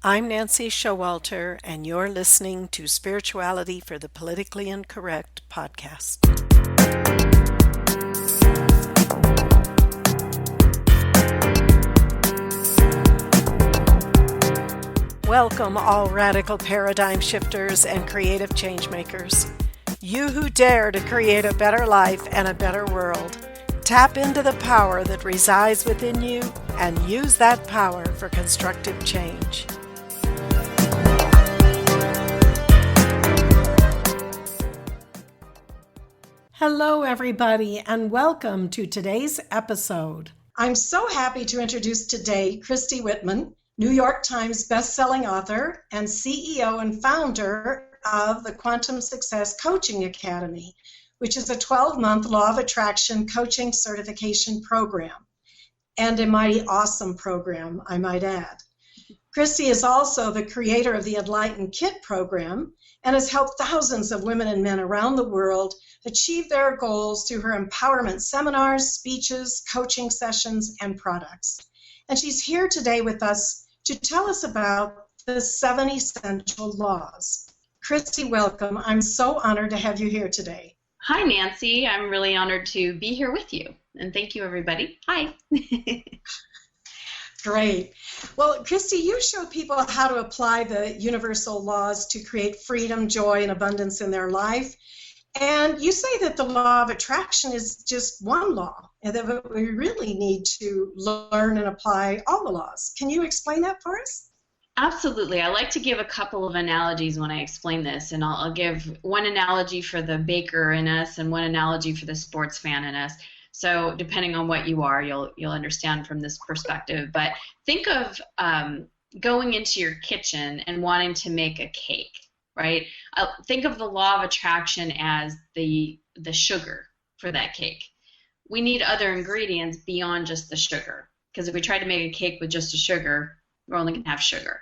I'm Nancy Showalter, and you're listening to Spirituality for the Politically Incorrect podcast. Welcome, all radical paradigm shifters and creative change makers. You who dare to create a better life and a better world. Tap into the power that resides within you and use that power for constructive change. Hello, everybody, and welcome to today's episode. I'm so happy to introduce today Christy Whitman, New York Times bestselling author and CEO and founder of the Quantum Success Coaching Academy, which is a 12-month law of attraction coaching certification program, and a mighty awesome program, I might add. Christy is also the creator of the Enlightened Kit program and has helped thousands of women and men around the world achieve their goals through her empowerment seminars, speeches, coaching sessions, and products. And she's here today with us to tell us about the 7 essential laws. Christy, welcome. I'm so honored to have you here today. Hi, Nancy. I'm really honored to be here with you. And thank you, everybody. Hi. Great. Well, Christy, you show people how to apply the universal laws to create freedom, joy, and abundance in their life. And you say that the law of attraction is just one law, and that we really need to learn and apply all the laws. Can you explain that for us? Absolutely. I like to give a couple of analogies when I explain this, and I'll give one analogy for the baker in us and one analogy for the sports fan in us. So depending on what you are, you'll understand from this perspective. But think of going into your kitchen and wanting to make a cake. Right? Think of the law of attraction as the sugar for that cake. We need other ingredients beyond just the sugar, because if we try to make a cake with just a sugar, we're only going to have sugar.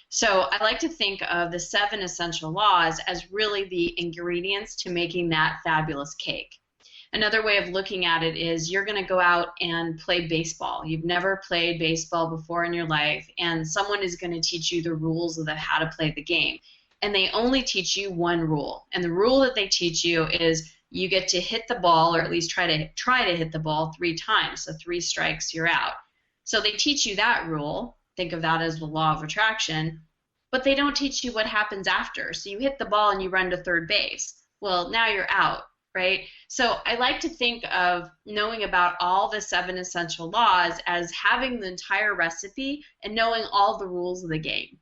So I like to think of the 7 essential laws as really the ingredients to making that fabulous cake. Another way of looking at it is you're going to go out and play baseball. You've never played baseball before in your life, and someone is going to teach you the rules of how to play the game. And they only teach you one rule. And the rule that they teach you is you get to hit the ball, or at least try to hit the ball 3 times. So 3 strikes, you're out. So they teach you that rule. Think of that as the law of attraction. But they don't teach you what happens after. So you hit the ball and you run to third base. Well, now you're out, right? So I like to think of knowing about all the 7 essential laws as having the entire recipe and knowing all the rules of the game.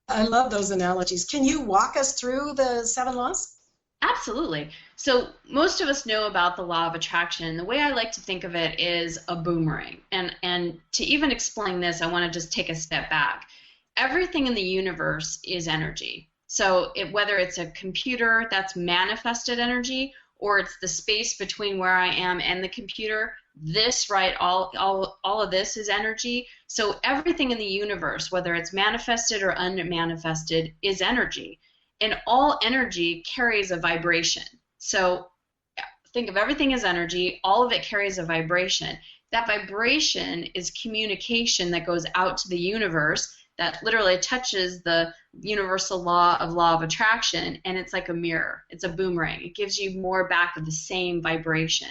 I love those analogies. Can you walk us through the 7 laws? Absolutely. So most of us know about the law of attraction. The way I like to think of it is a boomerang. And to even explain this, I want to just take a step back. Everything in the universe is energy. So whether it's a computer, that's manifested energy, or it's the space between where I am and the computer, this, right, all of this is energy. So everything in the universe, whether it's manifested or unmanifested, is energy. And all energy carries a vibration. So think of everything as energy. All of it carries a vibration. That vibration is communication that goes out to the universe that literally touches the universal law of attraction, and it's like a mirror. It's a boomerang. It gives you more back of the same vibration.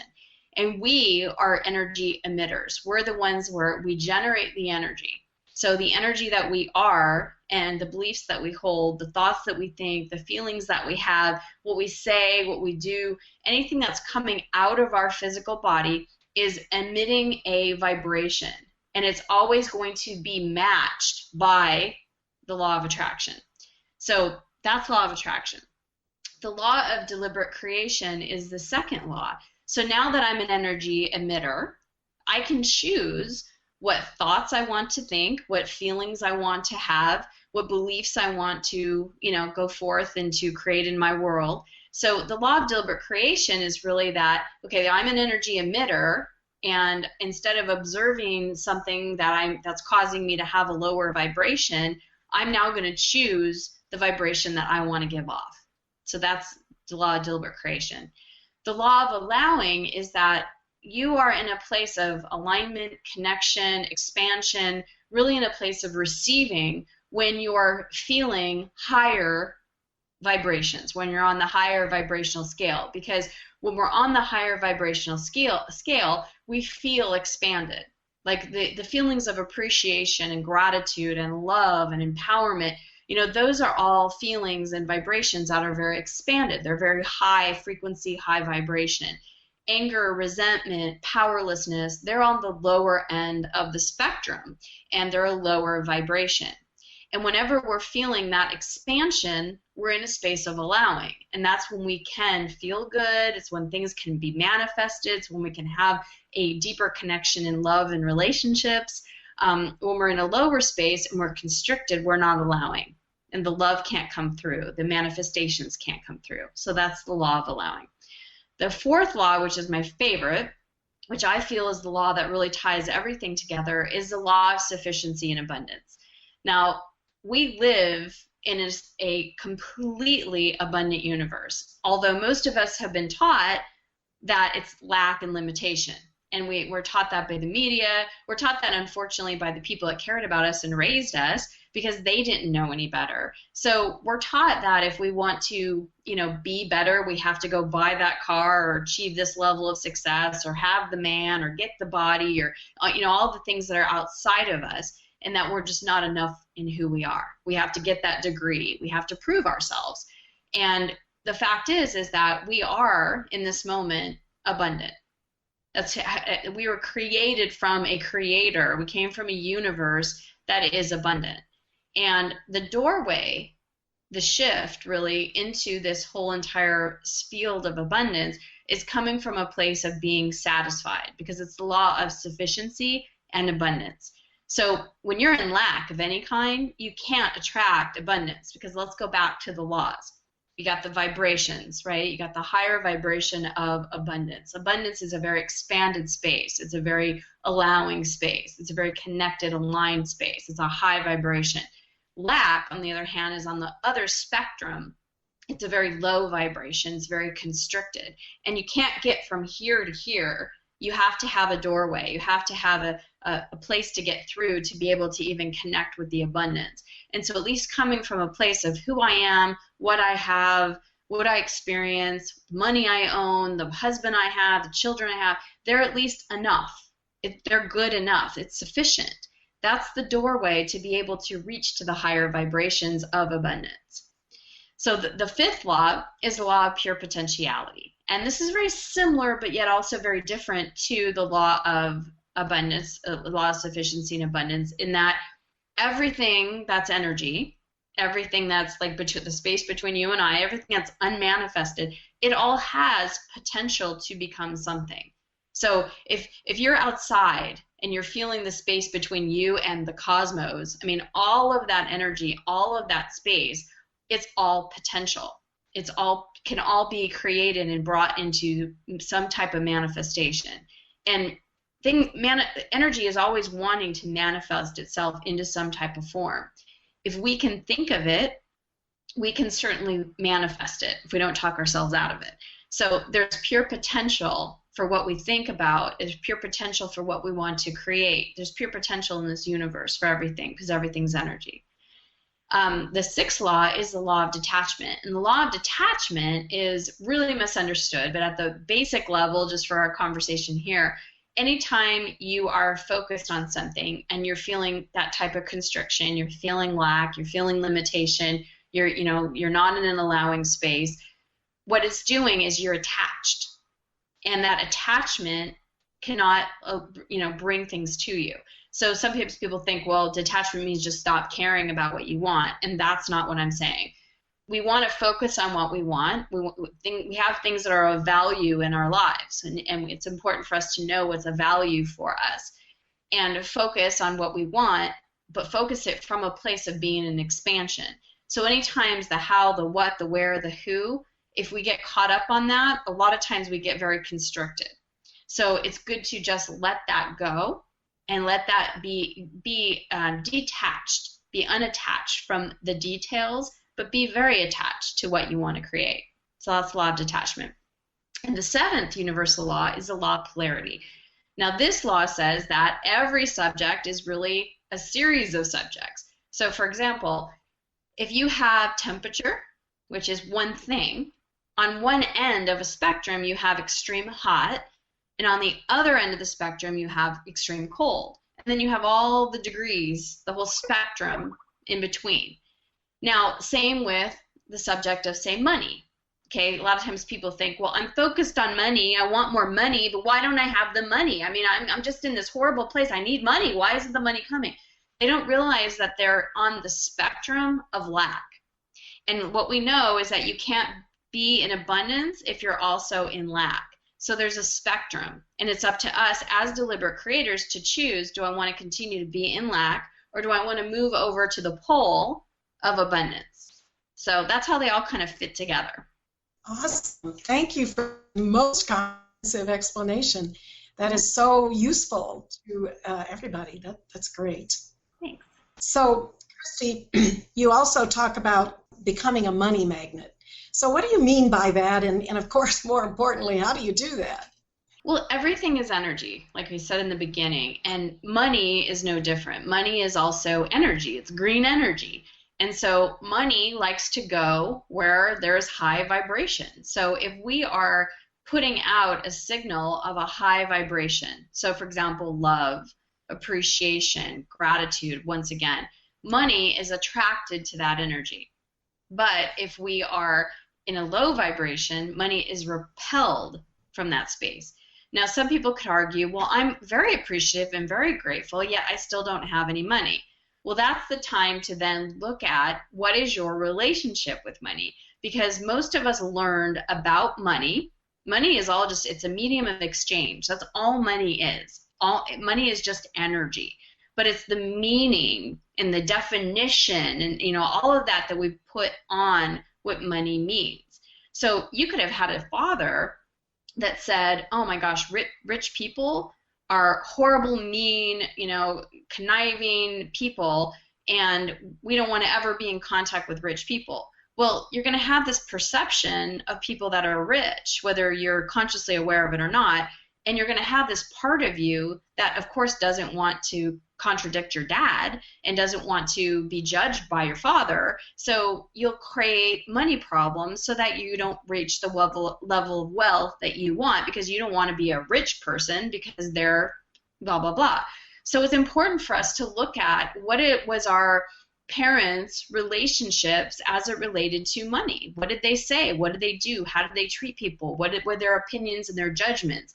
And we are energy emitters. We're the ones where we generate the energy. So the energy that we are and the beliefs that we hold, the thoughts that we think, the feelings that we have, what we say, what we do, anything that's coming out of our physical body is emitting a vibration. And it's always going to be matched by the law of attraction. So that's law of attraction. The law of deliberate creation is the second law. So now that I'm an energy emitter, I can choose what thoughts I want to think, what feelings I want to have, what beliefs I want to, go forth and to create in my world. So the law of deliberate creation is really that, okay, I'm an energy emitter, and instead of observing something that's causing me to have a lower vibration, I'm now going to choose the vibration that I want to give off. So that's the law of deliberate creation. The law of allowing is that you are in a place of alignment, connection, expansion, really in a place of receiving when you're feeling higher vibrations, when you're on the higher vibrational scale. Because when we're on the higher vibrational scale, we feel expanded. Like the feelings of appreciation and gratitude and love and empowerment, those are all feelings and vibrations that are very expanded. They're very high frequency, high vibration. Anger, resentment, powerlessness, they're on the lower end of the spectrum, and they're a lower vibration. And whenever we're feeling that expansion, we're in a space of allowing. And that's when we can feel good. It's when things can be manifested. It's when we can have a deeper connection in love and relationships. When we're in a lower space and we're constricted, we're not allowing. And the love can't come through. The manifestations can't come through. So that's the law of allowing. The fourth law, which is my favorite, which I feel is the law that really ties everything together, is the law of sufficiency and abundance. Now, we live in a completely abundant universe, although most of us have been taught that it's lack and limitation. And we're taught that by the media. We're taught that, unfortunately, by the people that cared about us and raised us, because they didn't know any better. So we're taught that if we want to, be better, we have to go buy that car or achieve this level of success or have the man or get the body or, all the things that are outside of us, and that we're just not enough in who we are. We have to get that degree. We have to prove ourselves. And the fact is that we are, in this moment, abundant. We were created from a creator. We came from a universe that is abundant. And the doorway, the shift really into this whole entire field of abundance is coming from a place of being satisfied, because it's the law of sufficiency and abundance. So when you're in lack of any kind, you can't attract abundance, because let's go back to the laws. You got the vibrations, right? You got the higher vibration of abundance. Abundance is a very expanded space. It's a very allowing space. It's a very connected, aligned space. It's a high vibration. Lack, on the other hand, is on the other spectrum. It's a very low vibration. It's very constricted. And you can't get from here to here. You have to have a doorway. You have to have a place to get through to be able to even connect with the abundance. And so at least coming from a place of who I am, what I have, what I experience, the money I own, the husband I have, the children I have, they're at least enough. They're good enough. It's sufficient. That's the doorway to be able to reach to the higher vibrations of abundance. So the fifth law is the law of pure potentiality. And this is very similar, but yet also very different to the law of abundance, the law of sufficiency and abundance, in that everything that's energy, everything that's like the space between you and I, everything that's unmanifested, it all has potential to become something. So if you're outside and you're feeling the space between you and the cosmos, all of that energy, all of that space, it's all potential. Can all be created and brought into some type of manifestation. And energy is always wanting to manifest itself into some type of form. If we can think of it, we can certainly manifest it if we don't talk ourselves out of it. So there's pure potential for what we think about. There's pure potential for what we want to create. There's pure potential in this universe for everything, because everything's energy. The sixth law is the law of detachment. And the law of detachment is really misunderstood, but at the basic level, just for our conversation here, anytime you are focused on something and you're feeling that type of constriction, you're feeling lack, you're feeling limitation, you're not in an allowing space, what it's doing is you're attached. And that attachment cannot, bring things to you. So sometimes people think, well, detachment means just stop caring about what you want, and that's not what I'm saying. We want to focus on what we want. We have things that are of value in our lives, and it's important for us to know what's a value for us and focus on what we want, but focus it from a place of being an expansion. So anytime the how, the what, the where, the who, if we get caught up on that, a lot of times we get very constricted. So it's good to just let that go and let that be detached, be unattached from the details, but be very attached to what you want to create. So that's the law of detachment. And the seventh universal law is the law of polarity. Now this law says that every subject is really a series of subjects. So for example, if you have temperature, which is one thing, on one end of a spectrum you have extreme hot, and on the other end of the spectrum you have extreme cold. And then you have all the degrees, the whole spectrum in between. Now, same with the subject of, say, money. Okay, a lot of times people think, well, I'm focused on money, I want more money, but why don't I have the money? I mean, I'm just in this horrible place, I need money, why isn't the money coming? They don't realize that they're on the spectrum of lack. And what we know is that you can't be in abundance if you're also in lack. So there's a spectrum, and it's up to us as deliberate creators to choose, do I want to continue to be in lack, or do I want to move over to the pole of abundance? So that's how they all kind of fit together. Awesome. Thank you for the most comprehensive explanation. That is so useful to everybody. That's great. Thanks. So, Christy, you also talk about becoming a money magnet. So what do you mean by that? And of course, more importantly, how do you do that? Well, everything is energy, like we said in the beginning, and money is no different. Money is also energy. It's green energy. And so money likes to go where there's high vibration. So if we are putting out a signal of a high vibration, so for example, love, appreciation, gratitude, once again, money is attracted to that energy. But if we are in a low vibration, money is repelled from that space. Now, some people could argue, well, I'm very appreciative and very grateful, yet I still don't have any money. Well, that's the time to then look at what is your relationship with money, because most of us learned about money. Money is all just, it's a medium of exchange. That's all money is. Money is just energy, but it's the meaning and the definition and, you know, all of that we put on what money means. So you could have had a father that said, oh my gosh, rich people are horrible, mean, you know, conniving people, and we don't want to ever be in contact with rich people. Well, you're going to have this perception of people that are rich, whether you're consciously aware of it or not, and you're going to have this part of you that, of course, doesn't want to contradict your dad and doesn't want to be judged by your father. So you'll create money problems so that you don't reach the level of wealth that you want, because you don't want to be a rich person because they're blah, blah, blah. So it's important for us to look at what it was our parents' relationships as it related to money. What did they say? What did they do? How did they treat people? What were their opinions and their judgments?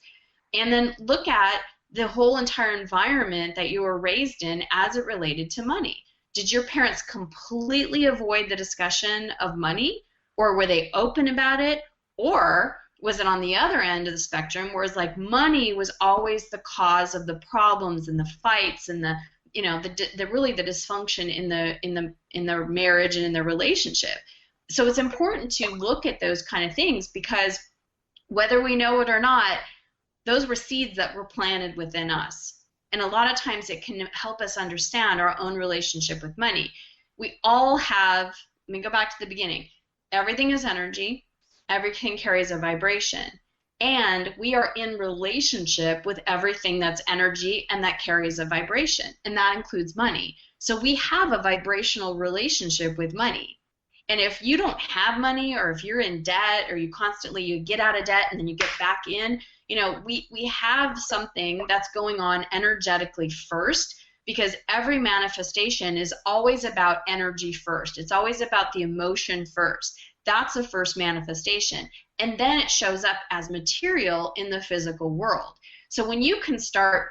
And then look at the whole entire environment that you were raised in as it related to money. Did your parents completely avoid the discussion of money, or were they open about it, or was it on the other end of the spectrum where it's like money was always the cause of the problems and the fights and the, you know, the really the dysfunction in the marriage and in the relationship? So it's important to look at those kind of things, because whether we know it or not, those were seeds that were planted within us. And a lot of times it can help us understand our own relationship with money. We all have, let me go back to the beginning, everything is energy, everything carries a vibration, and we are in relationship with everything that's energy and that carries a vibration, and that includes money. So we have a vibrational relationship with money. And if you don't have money, or if you're in debt, or you get out of debt and then you get back in, you know, we have something that's going on energetically first, because every manifestation is always about energy first. It's always about the emotion first. That's the first manifestation. And then it shows up as material in the physical world. So when you can start,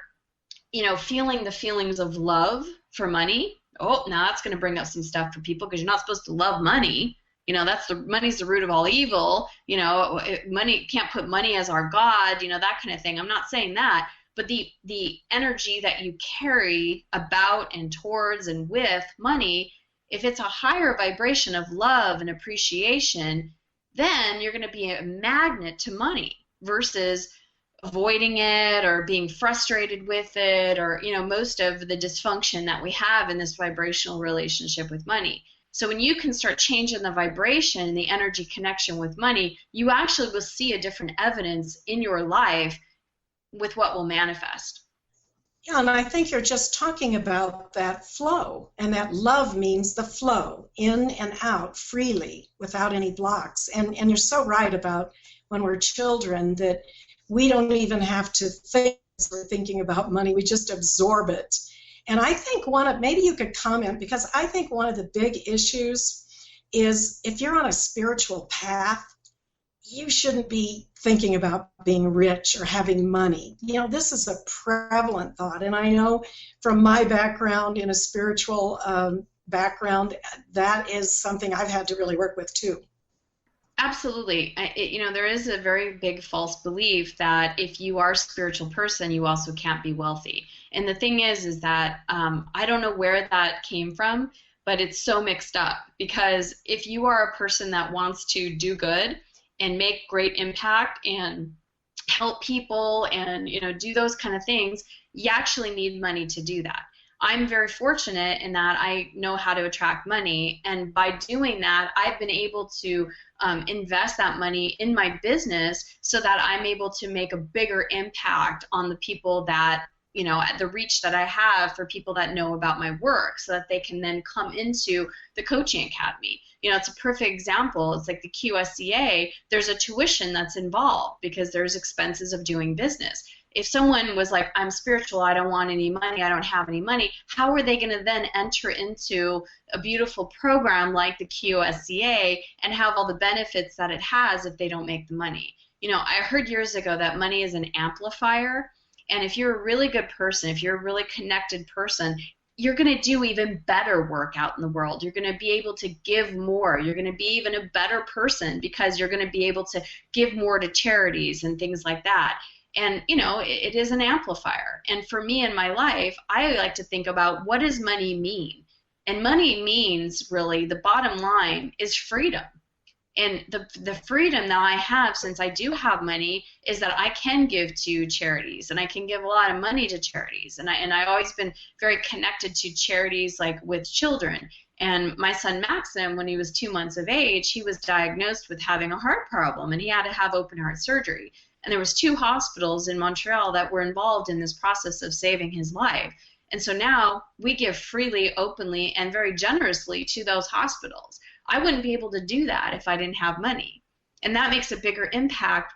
you know, feeling the feelings of love for money, oh, now that's going to bring up some stuff for people, because you're not supposed to love money. You know, money's the root of all evil. You know, money, can't put money as our God, you know, that kind of thing. I'm not saying that, but the energy that you carry about and towards and with money, if it's a higher vibration of love and appreciation, then you're going to be a magnet to money versus avoiding it or being frustrated with it, or, you know, most of the dysfunction that we have in this vibrational relationship with money. So when you can start changing the vibration and the energy connection with money, you actually will see a different evidence in your life with what will manifest. Yeah, and I think you're just talking about that flow, and that love means the flow in and out freely without any blocks. And you're so right about when we're children that we don't even have to think as we're thinking about money, we just absorb it. And I think maybe you could comment, because I think one of the big issues is if you're on a spiritual path, you shouldn't be thinking about being rich or having money. You know, this is a prevalent thought. And I know from my background in a spiritual background, that is something I've had to really work with too. Absolutely. There is a very big false belief that if you are a spiritual person, you also can't be wealthy. And the thing is that I don't know where that came from, but it's so mixed up. Because if you are a person that wants to do good and make great impact and help people and do those kind of things, you actually need money to do that. I'm very fortunate in that I know how to attract money, and by doing that, I've been able to invest that money in my business so that I'm able to make a bigger impact on the people that, the reach that I have for people that know about my work, so that they can then come into the coaching academy. It's a perfect example. It's like the QSCA, there's a tuition that's involved because there's expenses of doing business. If someone was like, I'm spiritual, I don't want any money, I don't have any money, how are they going to then enter into a beautiful program like the QSCA and have all the benefits that it has if they don't make the money? I heard years ago that money is an amplifier, and if you're a really good person, if you're a really connected person, you're going to do even better work out in the world. You're going to be able to give more. You're going to be even a better person because you're going to be able to give more to charities and things like that. And, it is an amplifier. And for me in my life, I like to think about, what does money mean? And money means, really, the bottom line is freedom. And the freedom that I have, since I do have money, is that I can give to charities, and I can give a lot of money to charities. And I've always been very connected to charities, like with children. And my son Maxim, when he was 2 months of age, he was diagnosed with having a heart problem, and he had to have open heart surgery. And there was 2 hospitals in Montreal that were involved in this process of saving his life. And so now we give freely, openly, and very generously to those hospitals. I wouldn't be able to do that if I didn't have money. And that makes a bigger impact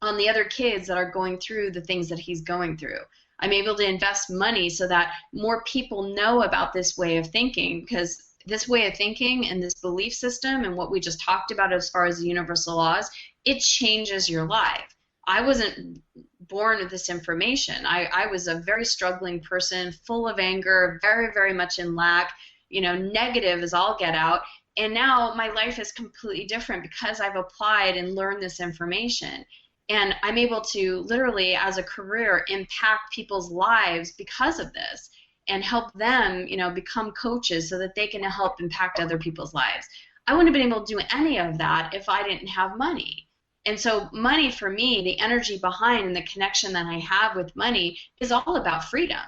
on the other kids that are going through the things that he's going through. I'm able to invest money so that more people know about this way of thinking, because this way of thinking and this belief system and what we just talked about as far as the universal laws, it changes your life. I wasn't born with this information. I was a very struggling person, full of anger, very, very much in lack, negative as all get out. And now my life is completely different because I've applied and learned this information. And I'm able to literally, as a career, impact people's lives because of this and help them, become coaches so that they can help impact other people's lives. I wouldn't have been able to do any of that if I didn't have money. And so money, for me, the energy behind and the connection that I have with money is all about freedom.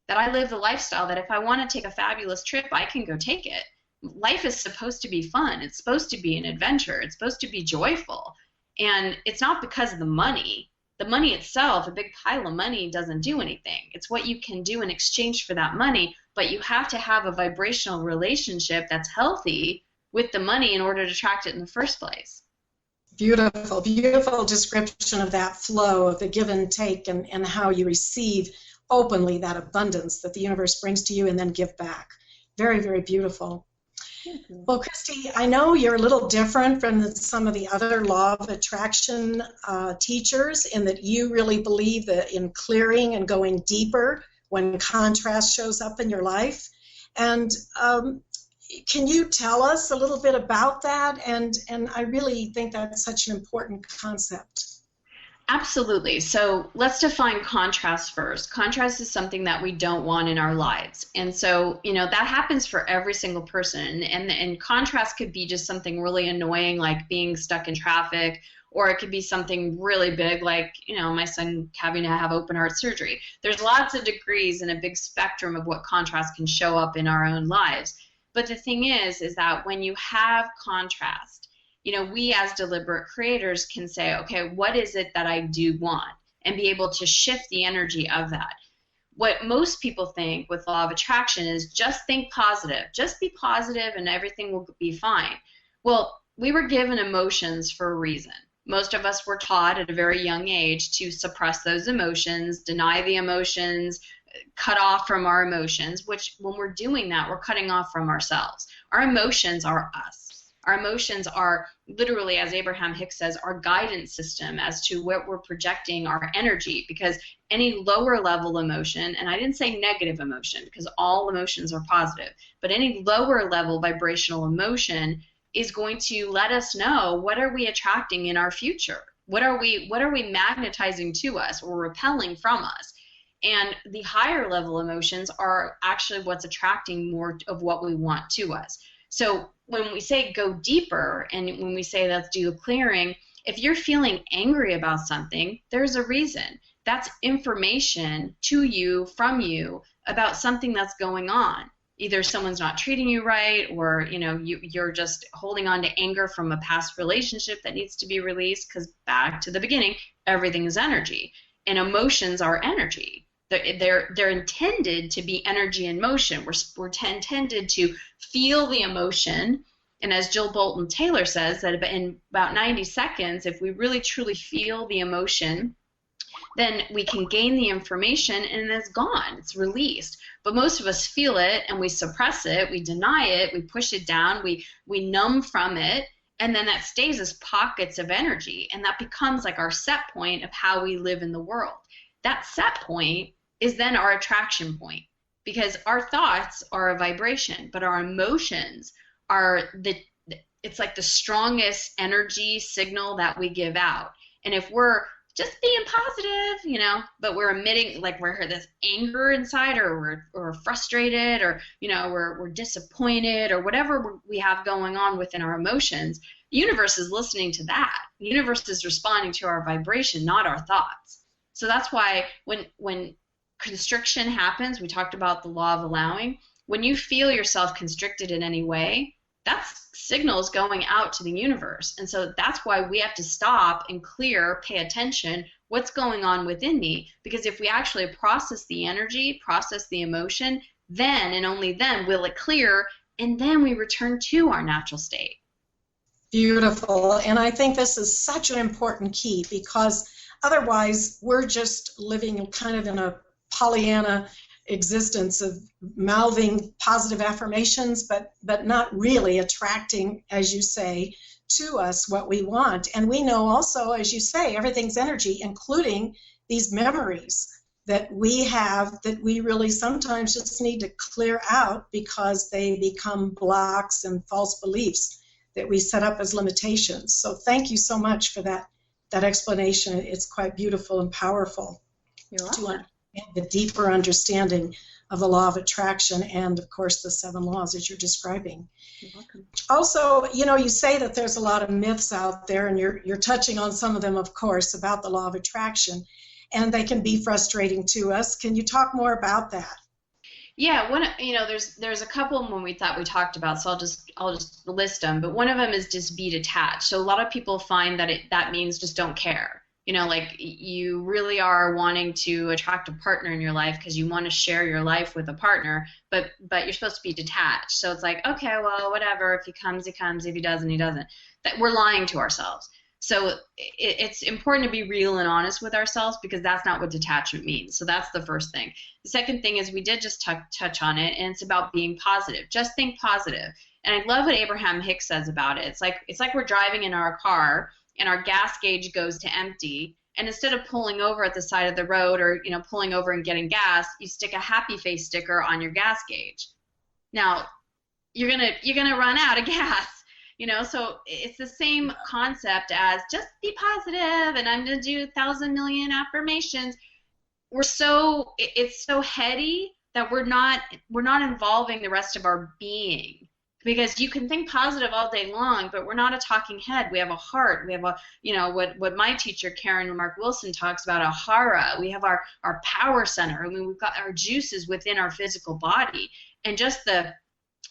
That I live the lifestyle that if I want to take a fabulous trip, I can go take it. Life is supposed to be fun. It's supposed to be an adventure. It's supposed to be joyful. And it's not because of the money. The money itself, a big pile of money, doesn't do anything. It's what you can do in exchange for that money, but you have to have a vibrational relationship that's healthy with the money in order to attract it in the first place. Beautiful, beautiful description of that flow, of the give and take, and how you receive openly that abundance that the universe brings to you and then give back. Very, very beautiful. Well, Christy, I know you're a little different from some of the other law of attraction teachers in that you really believe that in clearing and going deeper when contrast shows up in your life. And can you tell us a little bit about that? And I really think that's such an important concept. Absolutely. So let's define contrast first. Contrast is something that we don't want in our lives. And so, that happens for every single person. And contrast could be just something really annoying, like being stuck in traffic, or it could be something really big, like, my son having to have open heart surgery. There's lots of degrees and a big spectrum of what contrast can show up in our own lives. But the thing is that when you have contrast, we as deliberate creators can say, okay, what is it that I do want? And be able to shift the energy of that. what most people think with law of attraction is just think positive. Just be positive and everything will be fine. Well, we were given emotions for a reason. Most of us were taught at a very young age to suppress those emotions, deny the emotions, cut off from our emotions, which when we're doing that, we're cutting off from ourselves. Our emotions are us. Our emotions are literally, as Abraham Hicks says, our guidance system as to what we're projecting our energy, because any lower level emotion, and I didn't say negative emotion because all emotions are positive, but any lower level vibrational emotion is going to let us know what are we attracting in our future. What are we magnetizing to us or repelling from us? And the higher level emotions are actually what's attracting more of what we want to us. So when we say go deeper and when we say let's do a clearing, if you're feeling angry about something, there's a reason. That's information to you, from you, about something that's going on. Either someone's not treating you right, or you're just holding on to anger from a past relationship that needs to be released, because back to the beginning, everything is energy. And emotions are energy. They're intended to be energy in motion. We're intended to feel the emotion, and as Jill Bolton Taylor says, that in about 90 seconds, if we really truly feel the emotion, then we can gain the information and it's gone, it's released. But most of us feel it and we suppress it, we deny it, we push it down, we numb from it, and then that stays as pockets of energy, and that becomes like our set point of how we live in the world. That set point is then our attraction point, because our thoughts are a vibration, but our emotions are it's like the strongest energy signal that we give out. And if we're just being positive, but we're emitting, like we're this anger inside, or we're frustrated, or we're disappointed, or whatever we have going on within our emotions, the universe is listening to that. The universe is responding to our vibration, not our thoughts. So that's why when constriction happens, we talked about the law of allowing. When you feel yourself constricted in any way, that's signals going out to the universe. And so that's why we have to stop and clear, pay attention, what's going on within me. Because if we actually process the energy, process the emotion, then and only then will it clear, and then we return to our natural state. Beautiful. And I think this is such an important key, because otherwise we're just living kind of in a Pollyanna existence of mouthing positive affirmations, but not really attracting, as you say, to us what we want. And we know also, as you say, everything's energy, including these memories that we have that we really sometimes just need to clear out because they become blocks and false beliefs that we set up as limitations. So thank you so much for that explanation. It's quite beautiful and powerful. You're welcome. The deeper understanding of the law of attraction and, of course, the 7 laws that you're describing. You're welcome. Also, you say that there's a lot of myths out there, and you're touching on some of them, of course, about the law of attraction, and they can be frustrating to us. Can you talk more about that? Yeah, there's a couple when we thought we talked about, so I'll just list them. But one of them is just be detached. So a lot of people find that that means just don't care. Like you really are wanting to attract a partner in your life because you want to share your life with a partner, but you're supposed to be detached. So it's like, okay, well, whatever. If he comes, he comes. If he doesn't, he doesn't. That we're lying to ourselves. So it's important to be real and honest with ourselves, because that's not what detachment means. So that's the first thing. The second thing is we did just touch on it, and it's about being positive. Just think positive. And I love what Abraham Hicks says about it. It's like we're driving in our car, and our gas gauge goes to empty, and instead of pulling over at the side of the road or pulling over and getting gas, you stick a happy face sticker on your gas gauge. Now you're gonna run out of gas, so it's the same concept as just be positive and I'm gonna do 1,000 million affirmations. It's so heady that we're not involving the rest of our being. Because you can think positive all day long, but we're not a talking head. We have a heart. We have what my teacher, Karen Mark Wilson, talks about, a hara. We have our power center. I mean, we've got our juices within our physical body. And just the,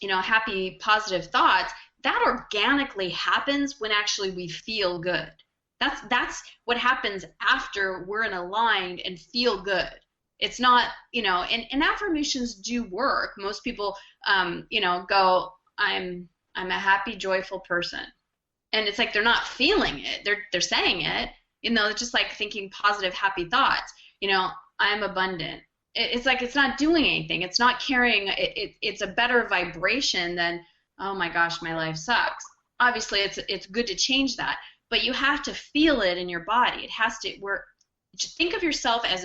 happy, positive thoughts, that organically happens when actually we feel good. That's what happens after we're in aligned and feel good. It's not, and affirmations do work. Most people, go, I'm a happy, joyful person. And it's like they're not feeling it. They're saying it, it's just like thinking positive, happy thoughts. I'm abundant. It's like it's not doing anything. It's not carrying. It's a better vibration than, oh my gosh, my life sucks. Obviously, it's good to change that, but you have to feel it in your body. It has to. Think of yourself as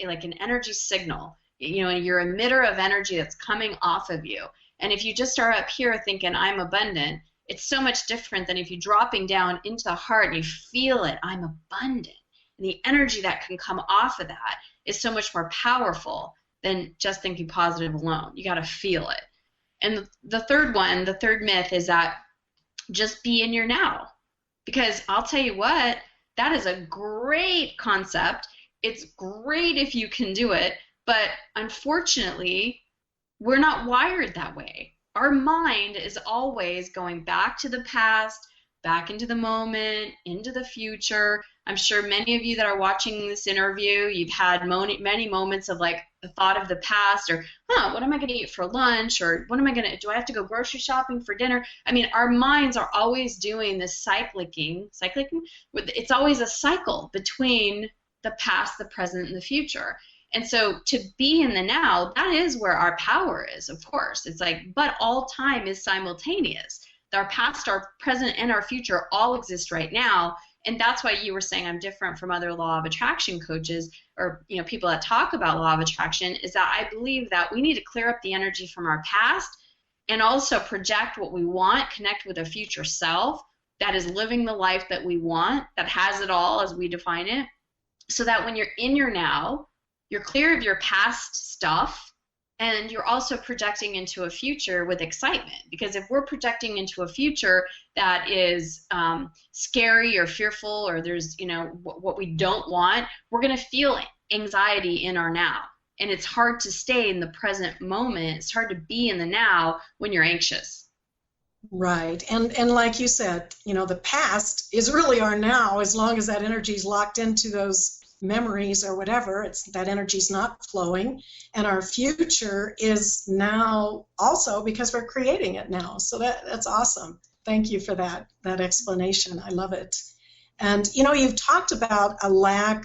like an energy signal. You're an emitter of energy that's coming off of you. And if you just are up here thinking I'm abundant, it's so much different than if you're dropping down into the heart and you feel it. I'm abundant. And the energy that can come off of that is so much more powerful than just thinking positive alone. You got to feel it. And the third myth is that just be in your now. Because I'll tell you what, that is a great concept. It's great if you can do it, but unfortunately, we're not wired that way. Our mind is always going back to the past, back into the moment, into the future. I'm sure many of you that are watching this interview, you've had many moments of like the thought of the past, or, what am I going to eat for lunch, or do I have to go grocery shopping for dinner? I mean, our minds are always doing this cycling. It's always a cycle between the past, the present, and the future. And so to be in the now, that is where our power is, of course. It's like, but all time is simultaneous. Our past, our present, and our future all exist right now. And that's why you were saying I'm different from other law of attraction coaches or people that talk about law of attraction, is that I believe that we need to clear up the energy from our past and also project what we want, connect with a future self that is living the life that we want, that has it all as we define it, so that when you're in your now, you're clear of your past stuff, and you're also projecting into a future with excitement. Because if we're projecting into a future that is scary or fearful, or there's, what we don't want, we're going to feel anxiety in our now. And it's hard to stay in the present moment. It's hard to be in the now when you're anxious. Right. And like you said, the past is really our now, as long as that energy is locked into those memories or whatever. It's that energy's not flowing, and our future is now also, because we're creating it now. So that's awesome. Thank you for that explanation. I love it. And you've talked about a lack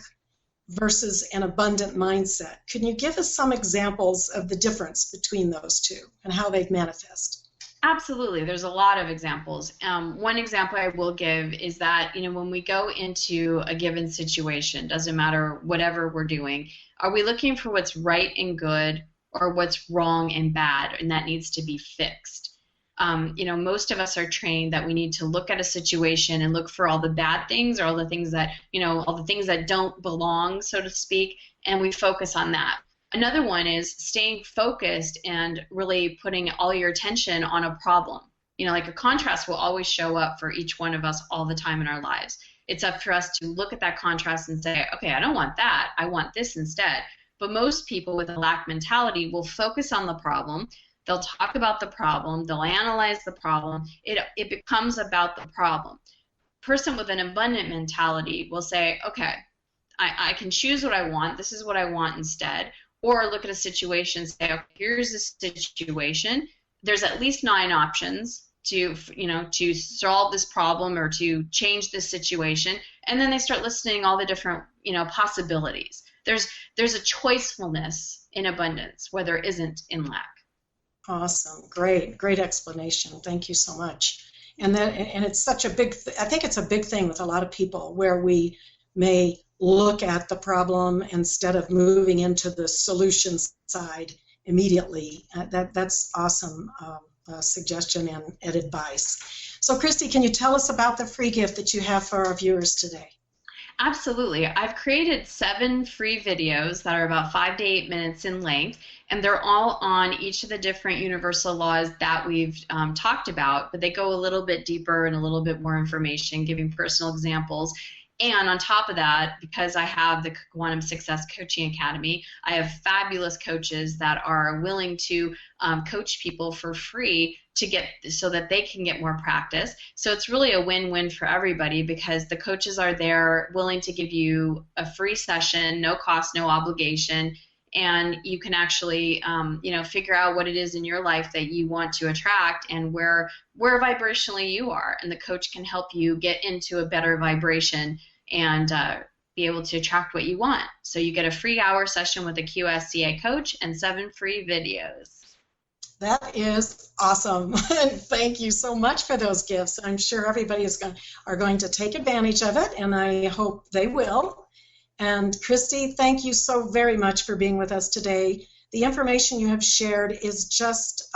versus an abundant mindset. Can you give us some examples of the difference between those two and how they manifest? Absolutely. There's a lot of examples. One example I will give is that, when we go into a given situation, doesn't matter whatever we're doing, are we looking for what's right and good, or what's wrong and bad, and that needs to be fixed? Most of us are trained that we need to look at a situation and look for all the bad things, or all the things that, all the things that don't belong, so to speak, and we focus on that. Another one is staying focused and really putting all your attention on a problem. Like a contrast will always show up for each one of us all the time in our lives. It's up for us to look at that contrast and say, okay, I don't want that. I want this instead. But most people with a lack mentality will focus on the problem. They'll talk about the problem. They'll analyze the problem. It becomes about the problem. Person with an abundant mentality will say, okay, I can choose what I want. This is what I want instead. Or look at a situation and say, okay, here's the situation. There's at least 9 options to solve this problem or to change this situation. And then they start listing all the different, possibilities. There's a choicefulness in abundance where there isn't in lack. Awesome. Great explanation. Thank you so much. And it's such a big, I think it's a big thing with a lot of people, where we may look at the problem instead of moving into the solution side immediately. That's awesome suggestion and advice. So Christy, can you tell us about the free gift that you have for our viewers today? Absolutely. I've created 7 free videos that are about 5 to 8 minutes in length, and they're all on each of the different universal laws that we've talked about, but they go a little bit deeper and a little bit more information, giving personal examples. And on top of that, because I have the Quantum Success Coaching Academy, I have fabulous coaches that are willing to coach people for free so that they can get more practice. So it's really a win-win for everybody, because the coaches are there willing to give you a free session, no cost, no obligation, and you can actually figure out what it is in your life that you want to attract and where vibrationally you are, and the coach can help you get into a better vibration and be able to attract what you want. So you get a free hour session with a QSCA coach and 7 free videos. That is awesome. Thank you so much for those gifts. I'm sure everybody are going to take advantage of it, and I hope they will. And Christy, thank you so very much for being with us today. The information you have shared is just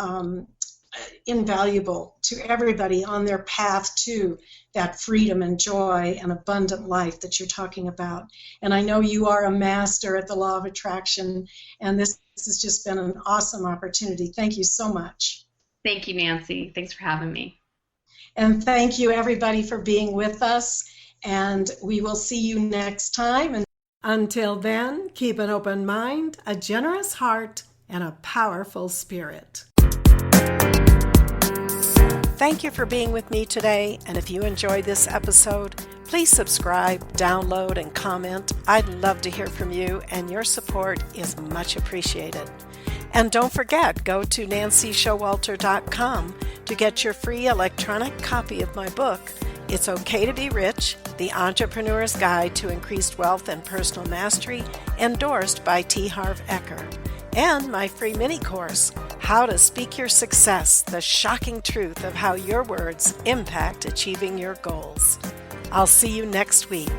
invaluable to everybody on their path to that freedom and joy and abundant life that you're talking about. And I know you are a master at the law of attraction, and this has just been an awesome opportunity. Thank you so much. Thank you, Nancy. Thanks for having me. And thank you, everybody, for being with us. And we will see you next time. And until then, keep an open mind, a generous heart, and a powerful spirit. Thank you for being with me today, and if you enjoyed this episode, please subscribe, download, and comment. I'd love to hear from you, and your support is much appreciated. And don't forget, go to nancyshowalter.com to get your free electronic copy of my book, It's Okay to Be Rich, The Entrepreneur's Guide to Increased Wealth and Personal Mastery, endorsed by T. Harv Eker. And my free mini course, How to Speak Your Success, the shocking truth of how your words impact achieving your goals. I'll see you next week.